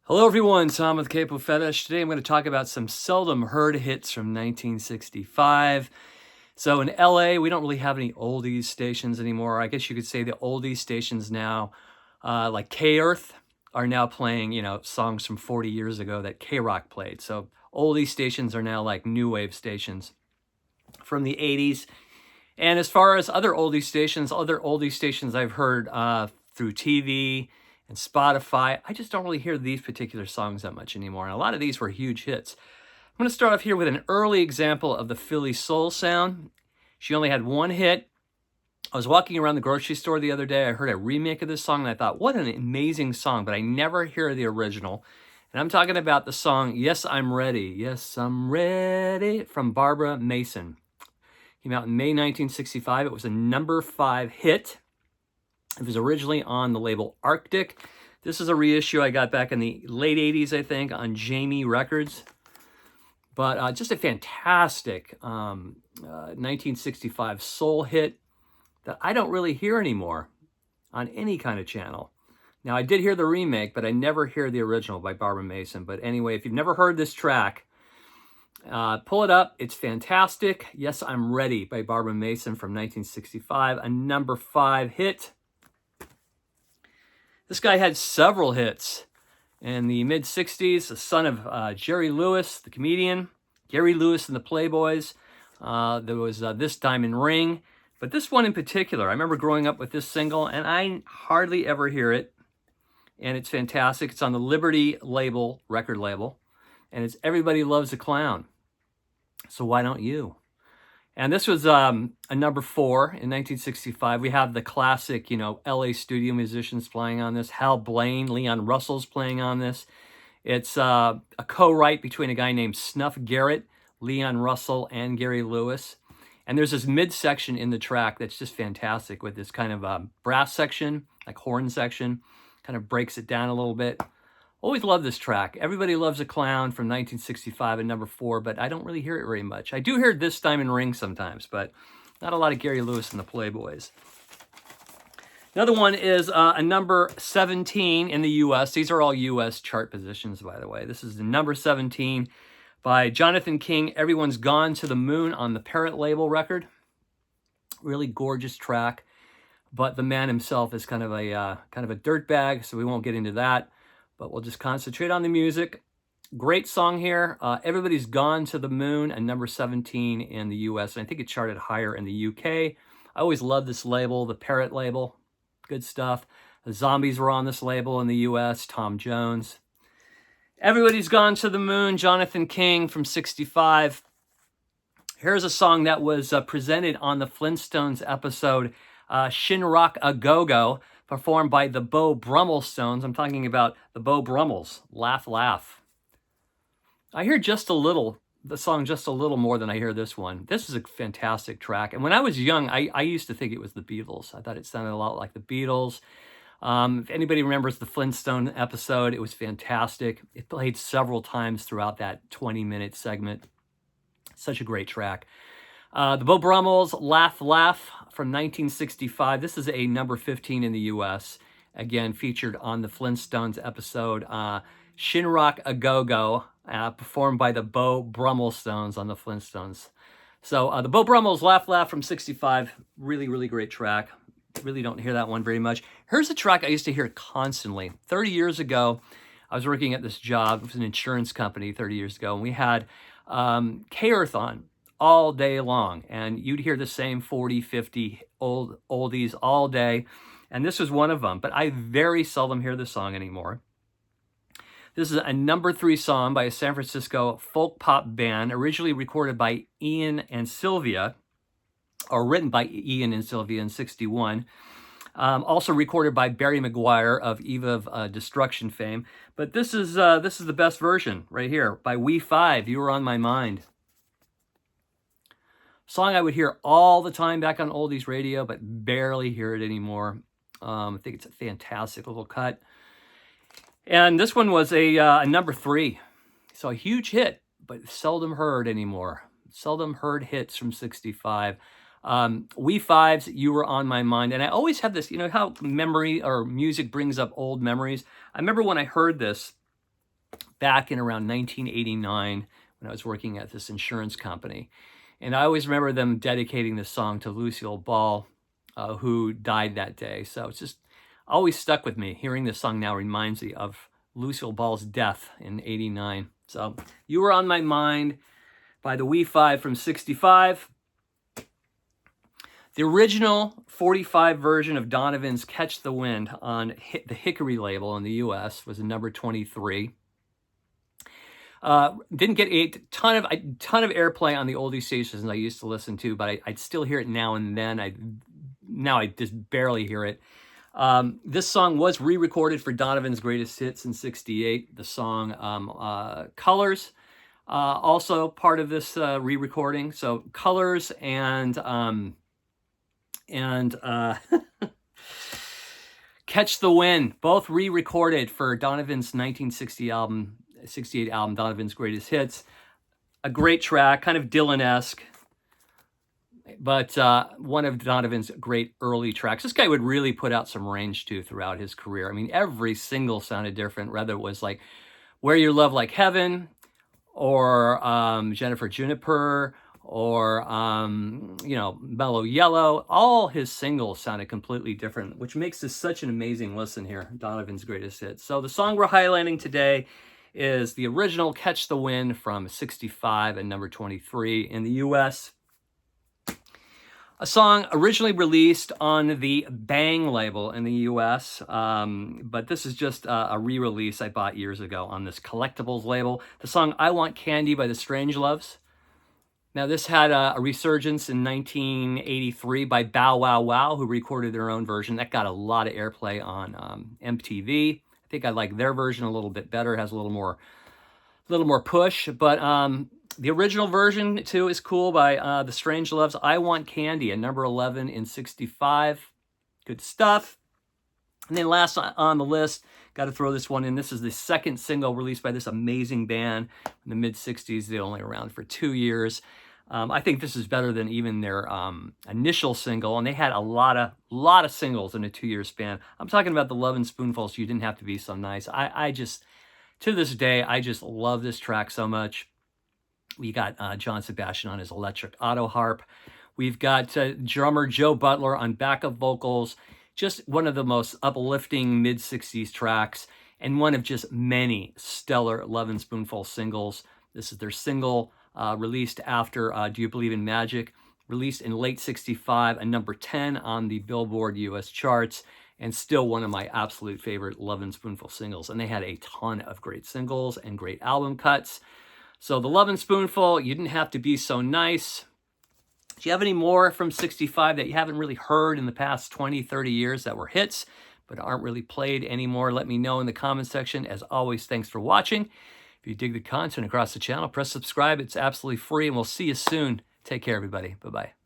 Hello everyone, Tom with Capo Fetish. Today I'm going to talk about some seldom heard hits from 1965. So in LA, we don't really have any oldies stations anymore. I guess you could say the oldies stations now, like K-Earth, are now playing, songs from 40 years ago that K-Rock played. So oldies stations are now like new wave stations from the 80s. And as far as other oldies stations I've heard through TV and Spotify, I just don't really hear these particular songs that much anymore. And a lot of these were huge hits. I'm going to start off here with an early example of the Philly soul sound. She only had one hit. I was walking around the grocery store the other day. I heard a remake of this song, and I thought, what an amazing song, but I never hear the original. And I'm talking about the song, Yes, I'm Ready. Yes, I'm Ready, from Barbara Mason. Came out in May 1965. It was a number 5 hit. It was originally on the label Arctic. This is a reissue I got back in the late 80s, I think, on Jamie Records. But just a fantastic 1965 soul hit that I don't really hear anymore on any kind of channel. Now, I did hear the remake, but I never hear the original by Barbara Mason. But anyway, if you've never heard this track, pull it up. It's fantastic. Yes, I'm Ready by Barbara Mason from 1965, a number 5 hit. This guy had several hits in the mid-60s, the son of Jerry Lewis, the comedian, Gary Lewis and the Playboys. There was This Diamond Ring. But this one in particular, I remember growing up with this single, and I hardly ever hear it. And it's fantastic. It's on the Liberty label, record label. And it's Everybody Loves a Clown. So why don't you? And this was a number 4 in 1965. We have the classic, LA studio musicians playing on this. Hal Blaine, Leon Russell's playing on this. It's a co-write between a guy named Snuff Garrett, Leon Russell, and Gary Lewis. And there's this mid-section in the track that's just fantastic with this kind of brass section, like horn section, kind of breaks it down a little bit. Always love this track. Everybody Loves a Clown from 1965 and number 4, but I don't really hear it very much. I do hear This Diamond Ring sometimes, but not a lot of Gary Lewis and the Playboys. Another one is a number 17 in the U.S. These are all U.S. chart positions, by the way. This is the number 17 by Jonathan King, Everyone's Gone to the Moon on the Parrot label record. Really gorgeous track, but the man himself is kind of a dirtbag, so we won't get into that. But we'll just concentrate on the music. Great song here. Everybody's Gone to the Moon, and number 17 in the U.S. And I think it charted higher in the U.K. I always love this label, the Parrot label. Good stuff. The Zombies were on this label in the U.S. Tom Jones. Everybody's Gone to the Moon, Jonathan King from 65. Here's a song that was presented on the Flintstones episode Shin Rock A Go-Go, performed by the Beau Brummels Stones. I'm talking about the Beau Brummels, Laugh, Laugh. I hear the song just a little more than I hear this one. This is a fantastic track. And when I was young, I used to think it was the Beatles. I thought it sounded a lot like the Beatles. If anybody remembers the Flintstone episode, it was fantastic. It played several times throughout that 20-minute segment. Such a great track. The Beau Brummels, Laugh, Laugh from 1965. This is a number 15 in the U.S. Again, featured on the Flintstones episode Shin Rock A Go-Go, performed by the Beau Brummels Stones on the Flintstones. So the Beau Brummels, Laugh, Laugh from 65. Really, really great track. Really don't hear that one very much. Here's a track I used to hear constantly. 30 years ago, I was working at this job. It was an insurance company 30 years ago, and we had K-Earth on all day long, and you'd hear the same 40, 50 oldies all day, and this was one of them, but I very seldom hear this song anymore. This is a number 3 song by a San Francisco folk pop band, originally recorded by Ian and Sylvia, or written by Ian and Sylvia in 61. Also recorded by Barry McGuire of Eve of Destruction fame. But this is the best version right here by We5, You Were on My Mind. Song I would hear all the time back on oldies radio, but barely hear it anymore. I think it's a fantastic little cut. And this one was a number 3. So a huge hit, but seldom heard anymore. Seldom heard hits from 65. We5's You Were on My Mind. And I always have this, how memory or music brings up old memories. I remember when I heard this back in around 1989 when I was working at this insurance company. And I always remember them dedicating this song to Lucille Ball, who died that day. So it's just always stuck with me. Hearing this song now reminds me of Lucille Ball's death in '89. So You Were on My Mind by the We Five from '65. The original 45 version of Donovan's Catch the Wind on the Hickory label in the US was a number 23. Didn't get a ton of airplay on the oldie stations I used to listen to, but I'd still hear it now and then. Now I just barely hear it. This song was re-recorded for Donovan's Greatest Hits in '68. The song Colors, also part of this re-recording. So Colors and Catch the Wind, both re-recorded for Donovan's 1968 album, Donovan's Greatest Hits. A great track, kind of Dylan-esque, but one of Donovan's great early tracks. This guy would really put out some range too throughout his career. I mean, every single sounded different, whether it was like Wear Your Love Like Heaven, or Jennifer Juniper, or Mellow Yellow. All his singles sounded completely different, which makes this such an amazing listen here, Donovan's Greatest Hits. So the song we're highlighting today is the original Catch the Wind from '65 and number 23 in the US. A song originally released on the Bang label in the US, but this is just a re-release I bought years ago on this Collectibles label. The song I Want Candy by the Strangeloves. Now, this had a resurgence in 1983 by Bow Wow Wow, who recorded their own version. That got a lot of airplay on MTV. I think I like their version a little bit better. It has a little more push, but the original version too is cool by the Strangeloves. I Want Candy, a number 11 in '65. Good stuff. And then last on the list, got to throw this one in. This is the second single released by this amazing band in the mid-'60s. They only around for 2 years. I think this is better than even their initial single, and they had a lot of singles in a 2-year span. I'm talking about the Lovin Spoonful, So You Didn't Have to Be So Nice. I just, to this day, I just love this track so much. We got John Sebastian on his electric auto harp. We've got drummer Joe Butler on backup vocals. Just one of the most uplifting mid-'60s tracks, and one of just many stellar Lovin Spoonful singles. This is their single released after Do You Believe in Magic, released in late '65, a number 10 on the Billboard US charts, and still one of my absolute favorite Lovin Spoonful singles. And they had a ton of great singles and great album cuts. So the Lovin Spoonful, You Didn't Have to Be So Nice. Do you have any more from '65 that you haven't really heard in the past 20, 30 years that were hits, but aren't really played anymore? Let me know in the comment section. As always, thanks for watching. If you dig the content across the channel, press subscribe. It's absolutely free, and we'll see you soon. Take care, everybody. Bye-bye.